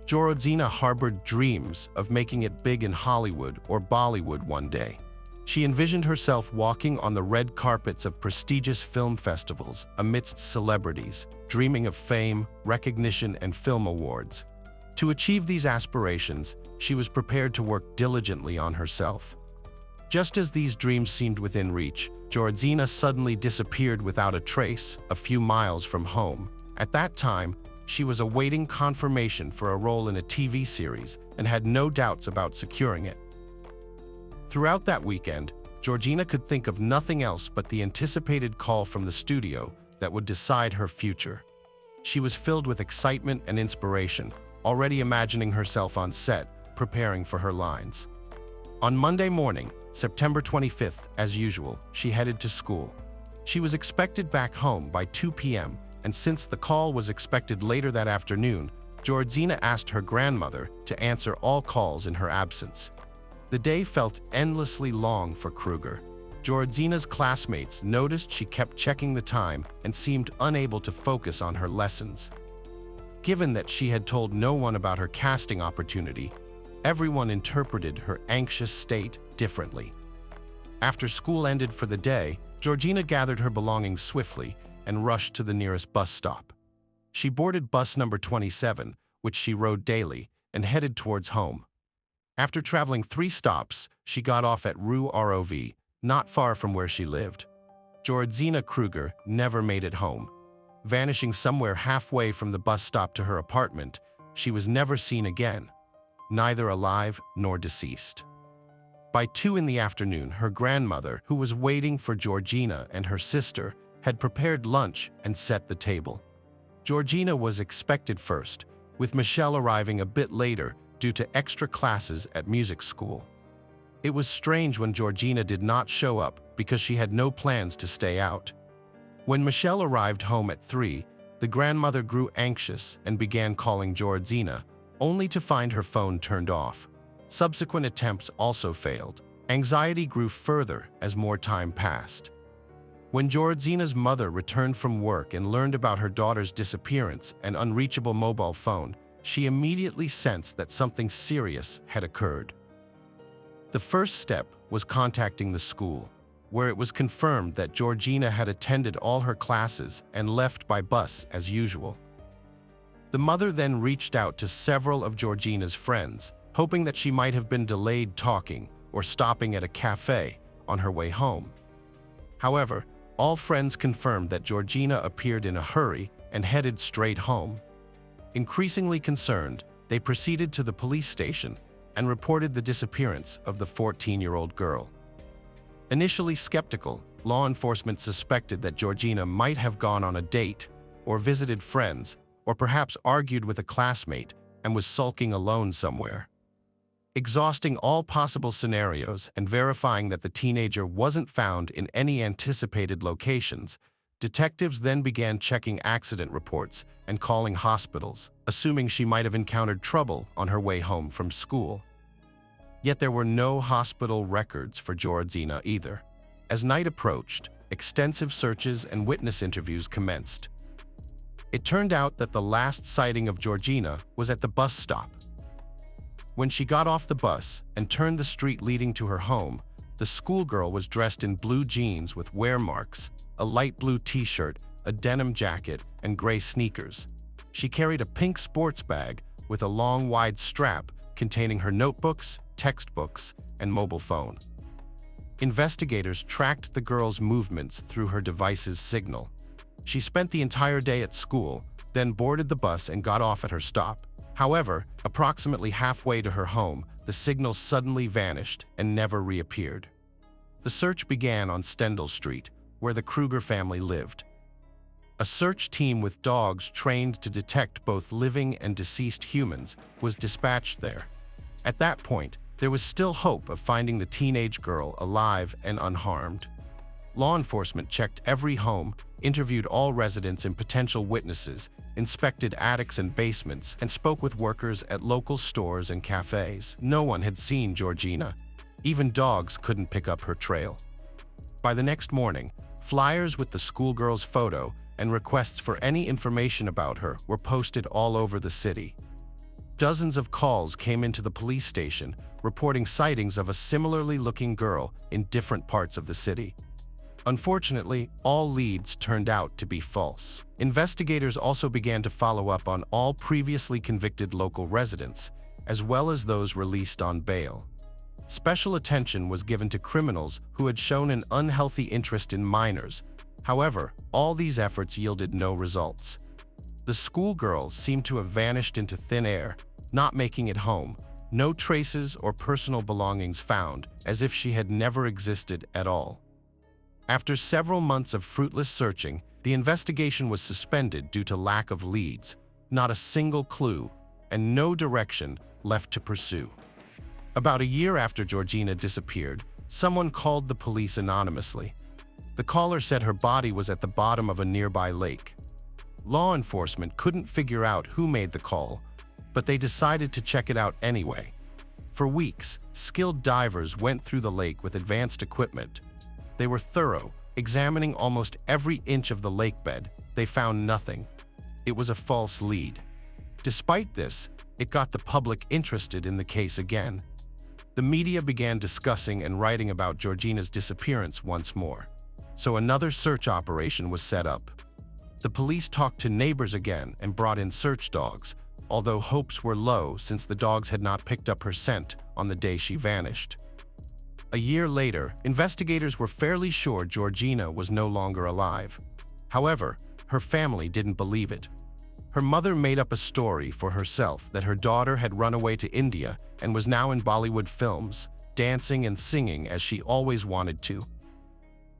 Georgina harbored dreams of making it big in Hollywood or Bollywood one day. She envisioned herself walking on the red carpets of prestigious film festivals amidst celebrities, dreaming of fame, recognition, and film awards. To achieve these aspirations, she was prepared to work diligently on herself. Just as these dreams seemed within reach, Georgina suddenly disappeared without a trace a few miles from home. At that time, she was awaiting confirmation for a role in a TV series and had no doubts about securing it. Throughout that weekend, Georgina could think of nothing else but the anticipated call from the studio that would decide her future. She was filled with excitement and inspiration, already imagining herself on set, preparing for her lines. On Monday morning, September 25th, as usual, she headed to school. She was expected back home by 2 p.m., and since the call was expected later that afternoon, Georgina asked her grandmother to answer all calls in her absence. The day felt endlessly long for Kruger. Georgina's classmates noticed she kept checking the time and seemed unable to focus on her lessons. Given that she had told no one about her casting opportunity, everyone interpreted her anxious state differently. After school ended for the day, Georgina gathered her belongings swiftly and rushed to the nearest bus stop. She boarded bus number 27, which she rode daily, and headed towards home. After traveling 3 stops, she got off at Rue Rov, not far from where she lived. Georgina Kruger never made it home. Vanishing somewhere halfway from the bus stop to her apartment, she was never seen again, neither alive nor deceased. By 2 in the afternoon, her grandmother, who was waiting for Georgina and her sister, had prepared lunch and set the table. Georgina was expected first, with Michelle arriving a bit later due to extra classes at music school. It was strange when Georgina did not show up because she had no plans to stay out. When Michelle arrived home at 3, the grandmother grew anxious and began calling Georgina, only to find her phone turned off. Subsequent attempts also failed. Anxiety grew further as more time passed. When Georgina's mother returned from work and learned about her daughter's disappearance and unreachable mobile phone, she immediately sensed that something serious had occurred. The first step was contacting the school, where it was confirmed that Georgina had attended all her classes and left by bus as usual. The mother then reached out to several of Georgina's friends, hoping that she might have been delayed talking or stopping at a cafe on her way home. However, all friends confirmed that Georgina appeared in a hurry and headed straight home. Increasingly concerned, they proceeded to the police station, and reported the disappearance of the 14-year-old girl. Initially skeptical, law enforcement suspected that Georgina might have gone on a date, or visited friends, or perhaps argued with a classmate and was sulking alone somewhere. Exhausting all possible scenarios and verifying that the teenager wasn't found in any anticipated locations, detectives then began checking accident reports and calling hospitals, assuming she might have encountered trouble on her way home from school. Yet there were no hospital records for Georgina either. As night approached, extensive searches and witness interviews commenced. It turned out that the last sighting of Georgina was at the bus stop. When she got off the bus and turned the street leading to her home, the schoolgirl was dressed in blue jeans with wear marks, a light blue t-shirt, a denim jacket, and gray sneakers. She carried a pink sports bag with a long, wide strap containing her notebooks, textbooks, and mobile phone. Investigators tracked the girl's movements through her device's signal. She spent the entire day at school, then boarded the bus and got off at her stop. However, approximately halfway to her home, the signal suddenly vanished and never reappeared. The search began on Stendhal Street, where the Kruger family lived. A search team with dogs trained to detect both living and deceased humans was dispatched there. At that point, there was still hope of finding the teenage girl alive and unharmed. Law enforcement checked every home, interviewed all residents and potential witnesses, inspected attics and basements, and spoke with workers at local stores and cafes. No one had seen Georgina. Even dogs couldn't pick up her trail. By the next morning, flyers with the schoolgirl's photo and requests for any information about her were posted all over the city. Dozens of calls came into the police station, reporting sightings of a similarly looking girl in different parts of the city. Unfortunately, all leads turned out to be false. Investigators also began to follow up on all previously convicted local residents, as well as those released on bail. Special attention was given to criminals who had shown an unhealthy interest in minors. However, all these efforts yielded no results. The schoolgirl seemed to have vanished into thin air, not making it home. No traces or personal belongings found, as if she had never existed at all. After several months of fruitless searching, the investigation was suspended due to lack of leads, not a single clue, and no direction left to pursue. About a year after Georgina disappeared, someone called the police anonymously. The caller said her body was at the bottom of a nearby lake. Law enforcement couldn't figure out who made the call, but they decided to check it out anyway. For weeks, skilled divers went through the lake with advanced equipment. They were thorough, examining almost every inch of the lake bed. They found nothing. It was a false lead. Despite this, it got the public interested in the case again. The media began discussing and writing about Georgina's disappearance once more. So another search operation was set up. The police talked to neighbors again and brought in search dogs, although hopes were low since the dogs had not picked up her scent on the day she vanished. A year later, investigators were fairly sure Georgina was no longer alive. However, her family didn't believe it. Her mother made up a story for herself that her daughter had run away to India and was now in Bollywood films, dancing and singing as she always wanted to.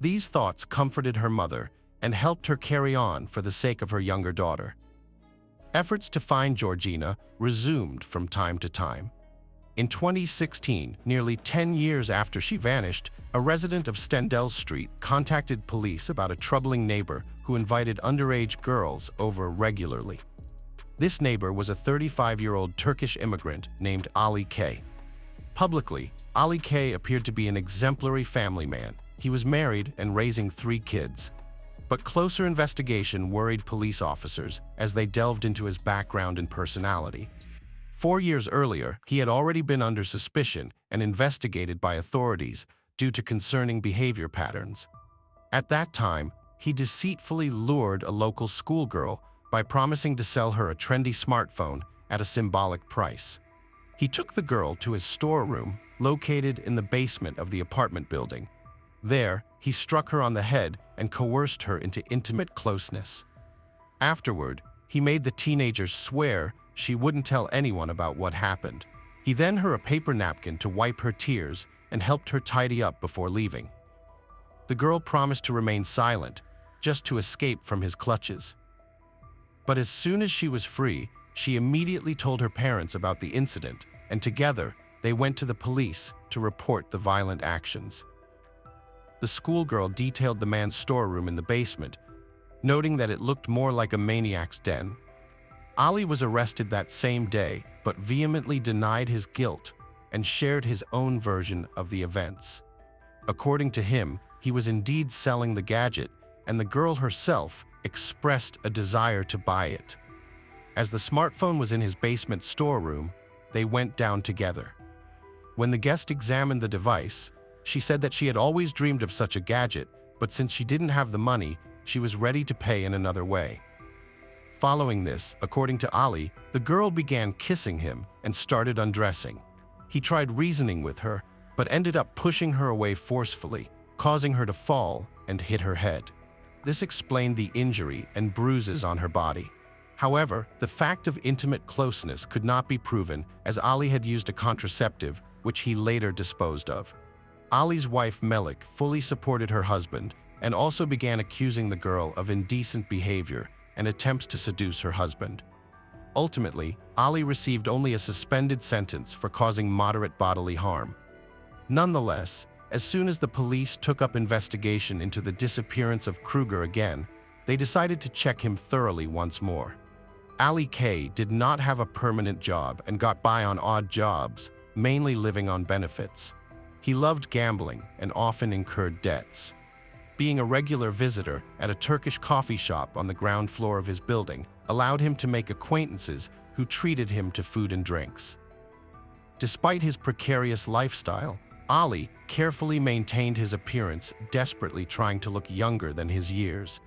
These thoughts comforted her mother and helped her carry on for the sake of her younger daughter. Efforts to find Georgina resumed from time to time. In 2016, nearly 10 years after she vanished, a resident of Stendhal Street contacted police about a troubling neighbor who invited underage girls over regularly. This neighbor was a 35-year-old Turkish immigrant named Ali K. Publicly, Ali K appeared to be an exemplary family man. He was married and raising 3 kids. But closer investigation worried police officers as they delved into his background and personality. 4 years earlier, he had already been under suspicion and investigated by authorities due to concerning behavior patterns. At that time, he deceitfully lured a local schoolgirl by promising to sell her a trendy smartphone at a symbolic price. He took the girl to his storeroom, located in the basement of the apartment building. There, he struck her on the head and coerced her into intimate closeness. Afterward, he made the teenager swear she wouldn't tell anyone about what happened. He then her a paper napkin to wipe her tears and helped her tidy up before leaving. The girl promised to remain silent, just to escape from his clutches. But as soon as she was free, she immediately told her parents about the incident, and together they went to the police to report the violent actions. The schoolgirl detailed the man's storeroom in the basement, noting that it looked more like a maniac's den. Ali was arrested that same day, but vehemently denied his guilt and shared his own version of the events. According to him, he was indeed selling the gadget, and the girl herself expressed a desire to buy it. As the smartphone was in his basement storeroom, they went down together. When the guest examined the device, she said that she had always dreamed of such a gadget, but since she didn't have the money, she was ready to pay in another way. Following this, according to Ali, the girl began kissing him and started undressing. He tried reasoning with her, but ended up pushing her away forcefully, causing her to fall and hit her head. This explained the injury and bruises on her body. However, the fact of intimate closeness could not be proven, as Ali had used a contraceptive, which he later disposed of. Ali's wife Melik fully supported her husband and also began accusing the girl of indecent behavior and attempts to seduce her husband. Ultimately, Ali received only a suspended sentence for causing moderate bodily harm. Nonetheless, as soon as the police took up investigation into the disappearance of Kruger again, they decided to check him thoroughly once more. Ali K. did not have a permanent job and got by on odd jobs, mainly living on benefits. He loved gambling and often incurred debts. Being a regular visitor at a Turkish coffee shop on the ground floor of his building allowed him to make acquaintances who treated him to food and drinks. Despite his precarious lifestyle, Ali carefully maintained his appearance, desperately trying to look younger than his years,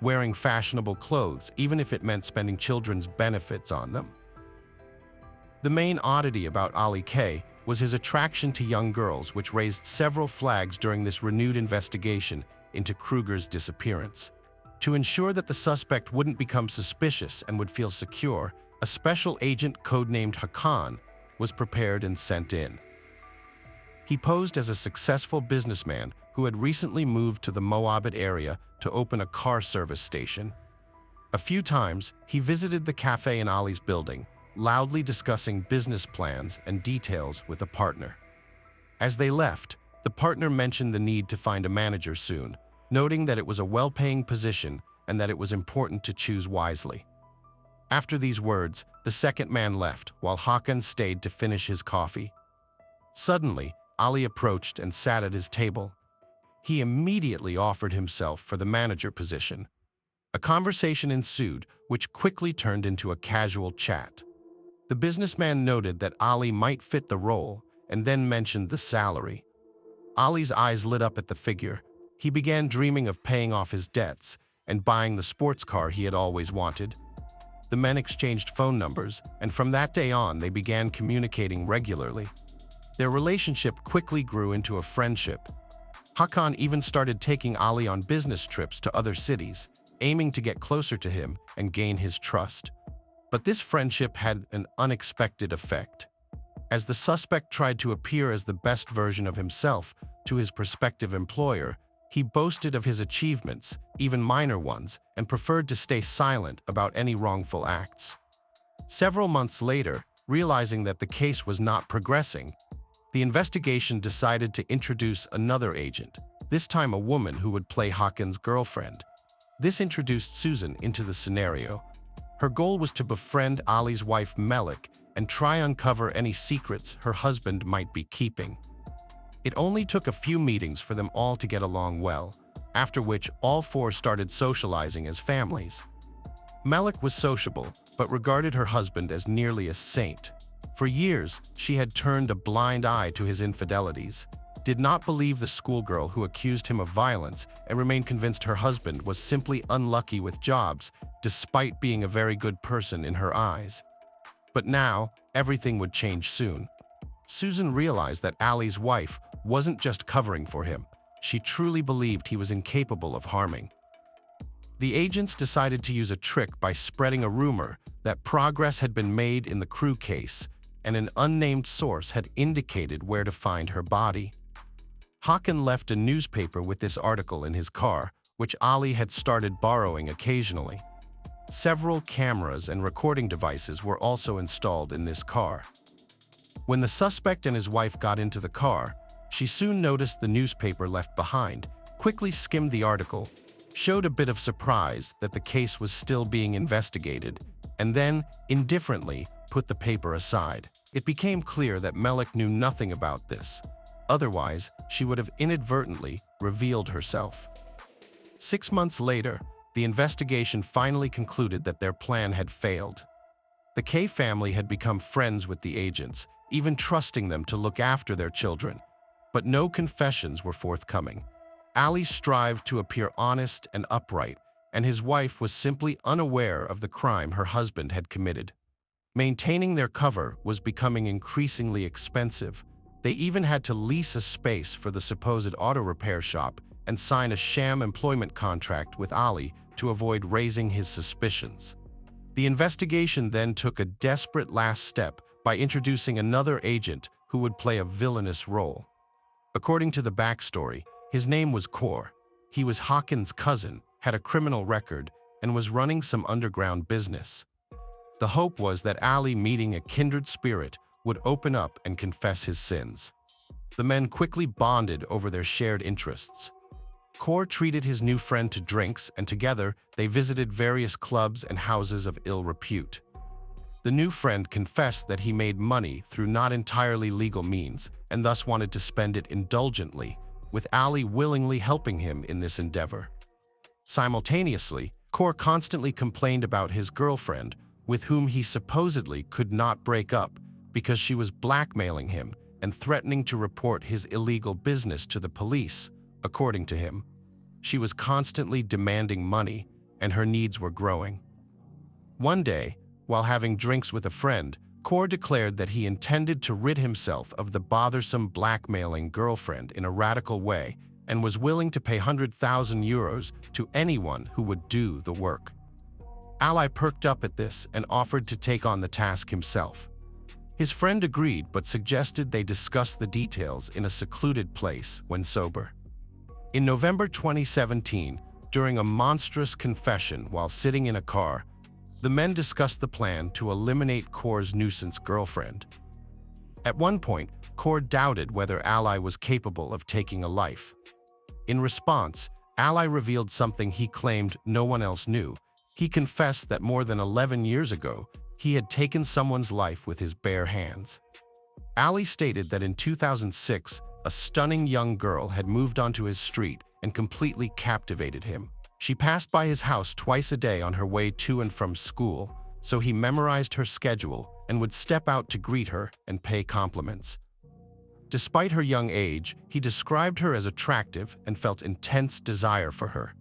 wearing fashionable clothes even if it meant spending children's benefits on them. The main oddity about Ali K. was his attraction to young girls, which raised several flags during this renewed investigation into Kruger's disappearance. To ensure that the suspect wouldn't become suspicious and would feel secure, a special agent codenamed Hakan was prepared and sent in. He posed as a successful businessman who had recently moved to the Moabit area to open a car service station. A few times, he visited the cafe in Ali's building, loudly discussing business plans and details with a partner. As they left, the partner mentioned the need to find a manager soon, noting that it was a well-paying position and that it was important to choose wisely. After these words, the second man left, while Hakan stayed to finish his coffee. Suddenly, Ali approached and sat at his table. He immediately offered himself for the manager position. A conversation ensued, which quickly turned into a casual chat. The businessman noted that Ali might fit the role and then mentioned the salary. Ali's eyes lit up at the figure. He began dreaming of paying off his debts and buying the sports car he had always wanted. The men exchanged phone numbers, and from that day on, they began communicating regularly. Their relationship quickly grew into a friendship. Hakan even started taking Ali on business trips to other cities, aiming to get closer to him and gain his trust. But this friendship had an unexpected effect. As the suspect tried to appear as the best version of himself to his prospective employer, he boasted of his achievements, even minor ones, and preferred to stay silent about any wrongful acts. Several months later, realizing that the case was not progressing, the investigation decided to introduce another agent, this time a woman who would play Hakan's girlfriend. This introduced Susan into the scenario. Her goal was to befriend Ali's wife Melik and try uncover any secrets her husband might be keeping. It only took a few meetings for them all to get along well, after which all four started socializing as families. Melik was sociable, but regarded her husband as nearly a saint. For years, she had turned a blind eye to his infidelities, did not believe the schoolgirl who accused him of violence, and remained convinced her husband was simply unlucky with jobs, despite being a very good person in her eyes. But now, everything would change soon. Susan realized that Ali's wife wasn't just covering for him. She truly believed he was incapable of harming. The agents decided to use a trick by spreading a rumor that progress had been made in the Crew case, and an unnamed source had indicated where to find her body. Hakan left a newspaper with this article in his car, which Ali had started borrowing occasionally. Several cameras and recording devices were also installed in this car. When the suspect and his wife got into the car, she soon noticed the newspaper left behind, quickly skimmed the article, showed a bit of surprise that the case was still being investigated, and then, indifferently, put the paper aside. It became clear that Melik knew nothing about this. Otherwise, she would have inadvertently revealed herself. 6 months later, the investigation finally concluded that their plan had failed. The K family had become friends with the agents, even trusting them to look after their children. But no confessions were forthcoming. Ali strived to appear honest and upright, and his wife was simply unaware of the crime her husband had committed. Maintaining their cover was becoming increasingly expensive. They even had to lease a space for the supposed auto repair shop and sign a sham employment contract with Ali to avoid raising his suspicions. The investigation then took a desperate last step by introducing another agent who would play a villainous role. According to the backstory, his name was Kor. He was Hakan's cousin, had a criminal record, and was running some underground business. The hope was that Ali, meeting a kindred spirit, would open up and confess his sins. The men quickly bonded over their shared interests. Kor treated his new friend to drinks, and together they visited various clubs and houses of ill repute. The new friend confessed that he made money through not entirely legal means and thus wanted to spend it indulgently, with Ali willingly helping him in this endeavor. Simultaneously, Kor constantly complained about his girlfriend, with whom he supposedly could not break up because she was blackmailing him and threatening to report his illegal business to the police, according to him. She was constantly demanding money, and her needs were growing. One day, while having drinks with a friend, Kor declared that he intended to rid himself of the bothersome blackmailing girlfriend in a radical way and was willing to pay 100,000 euros to anyone who would do the work. Ali perked up at this and offered to take on the task himself. His friend agreed but suggested they discuss the details in a secluded place when sober. In November 2017, during a monstrous confession while sitting in a car, the men discussed the plan to eliminate Kor's nuisance girlfriend. At one point, Kor doubted whether Ali was capable of taking a life. In response, Ali revealed something he claimed no one else knew. He confessed that more than 11 years ago, he had taken someone's life with his bare hands. Ali stated that in 2006, a stunning young girl had moved onto his street and completely captivated him. She passed by his house twice a day on her way to and from school, so he memorized her schedule and would step out to greet her and pay compliments. Despite her young age, he described her as attractive and felt intense desire for her.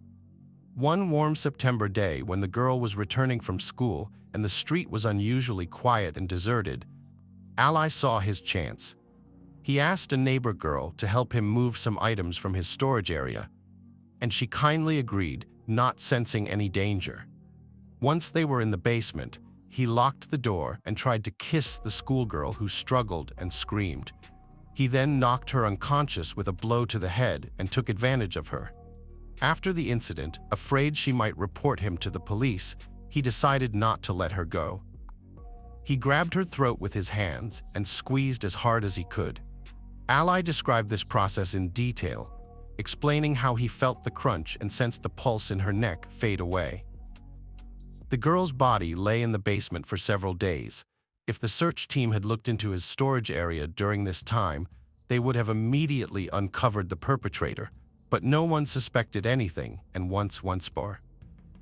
One warm September day, when the girl was returning from school and the street was unusually quiet and deserted, Ali saw his chance. He asked a neighbor girl to help him move some items from his storage area, and she kindly agreed, not sensing any danger. Once they were in the basement, he locked the door and tried to kiss the schoolgirl who struggled and screamed. He then knocked her unconscious with a blow to the head and took advantage of her. After the incident, afraid she might report him to the police, he decided not to let her go. He grabbed her throat with his hands and squeezed as hard as he could. Ali described this process in detail, explaining how he felt the crunch and sensed the pulse in her neck fade away. The girl's body lay in the basement for several days. If the search team had looked into his storage area during this time, they would have immediately uncovered the perpetrator, but no one suspected anything, and once bar.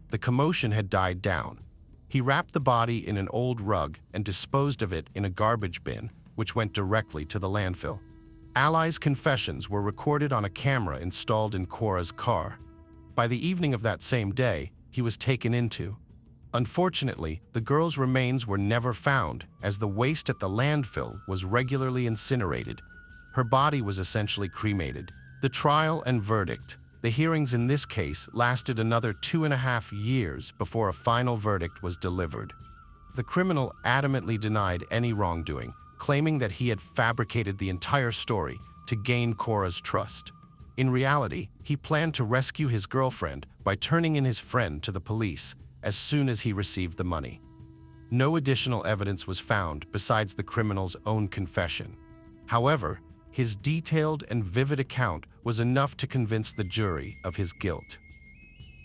The commotion had died down. He wrapped the body in an old rug and disposed of it in a garbage bin, which went directly to the landfill. Ali's confessions were recorded on a camera installed in Kora's car. By the evening of that same day, he was taken into. Unfortunately, the girl's remains were never found, as the waste at the landfill was regularly incinerated. Her body was essentially cremated. The trial and verdict. The hearings in this case lasted another 2.5 years before a final verdict was delivered. The criminal adamantly denied any wrongdoing, claiming that he had fabricated the entire story to gain Cora's trust. In reality, he planned to rescue his girlfriend by turning in his friend to the police as soon as he received the money. No additional evidence was found besides the criminal's own confession. However, his detailed and vivid account was enough to convince the jury of his guilt.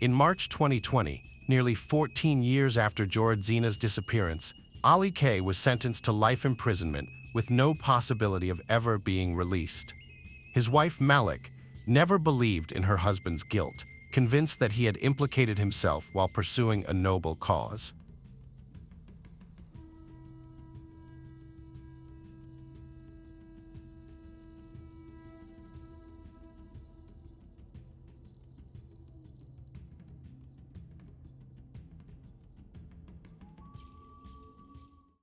In March 2020, nearly 14 years after Joradzina's disappearance, Ali K. was sentenced to life imprisonment with no possibility of ever being released. His wife Malik never believed in her husband's guilt, convinced that he had implicated himself while pursuing a noble cause.